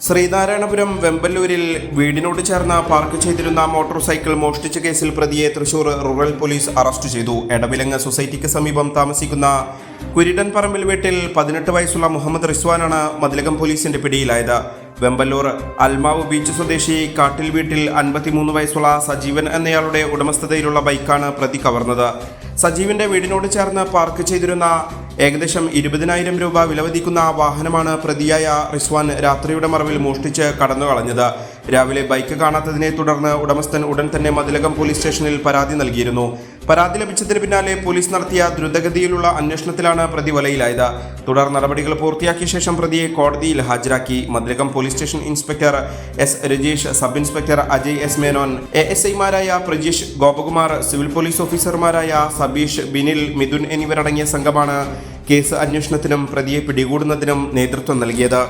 ശ്രീനാരായണപുരം വെമ്പല്ലൂരിൽ വീടിനോട് ചേർന്ന് പാർക്ക് ചെയ്തിരുന്ന മോട്ടോർ സൈക്കിൾ മോഷ്ടിച്ച കേസിൽ പ്രതിയെ തൃശൂർ റൂറൽ പോലീസ് അറസ്റ്റ് ചെയ്തു. എടവിലങ്ങ് സൊസൈറ്റിക്ക് സമീപം താമസിക്കുന്ന കുരിടൻ പറമ്പിൽ വീട്ടിൽ 18 വയസ്സുള്ള മുഹമ്മദ് റിസ്വാനാണ് മതിലകം പോലീസിന്റെ പിടിയിലായത്. വെമ്പല്ലൂർ അൽമാവ് ബീച്ച് സ്വദേശി കാട്ടിൽ വീട്ടിൽ 53 വയസ്സുള്ള സജീവൻ എന്നയാളുടെ ഉടമസ്ഥതയിലുള്ള ബൈക്കാണ് പ്രതി കവർന്നത്. സജീവിന്റെ വീടിനോട് ചേർന്ന് പാർക്ക് ചെയ്തിരുന്ന ഏകദേശം 20,000 രൂപ വിലമതിക്കുന്ന വാഹനമാണ് പ്രതിയായ റിസ്വാൻ രാത്രിയുടെ മറവിൽ മോഷ്ടിച്ച് കടന്നു കളഞ്ഞത്. രാവിലെ ബൈക്ക് കാണാത്തതിനെ തുടർന്ന് ഉടമസ്ഥൻ ഉടൻ തന്നെ മതിലകം പോലീസ് സ്റ്റേഷനിൽ പരാതി നൽകിയിരുന്നു. പരാതി ലഭിച്ചതിന് പിന്നാലെ പോലീസ് നടത്തിയ ദ്രുതഗതിയിലുള്ള അന്വേഷണത്തിലാണ് പ്രതി വലയിലായത്. തുടർ നടപടികൾ പൂർത്തിയാക്കിയ ശേഷം പ്രതിയെ കോടതിയിൽ ഹാജരാക്കി. Mathilakam police station inspector S Rajeesh, sub inspector Ajay S Menon, ASI-മാരായ പ്രജീഷ്, ഗോപകുമാർ, സിവിൽ പോലീസ് ഓഫീസർമാരായ സബീഷ്, ബിനിൽ, മിഥുൻ എന്നിവരടങ്ങിയ സംഘമാണ് കേസ് അന്വേഷണത്തിനും പ്രതിയെ പിടികൂടുന്നതിനും നേതൃത്വം നൽകിയത്.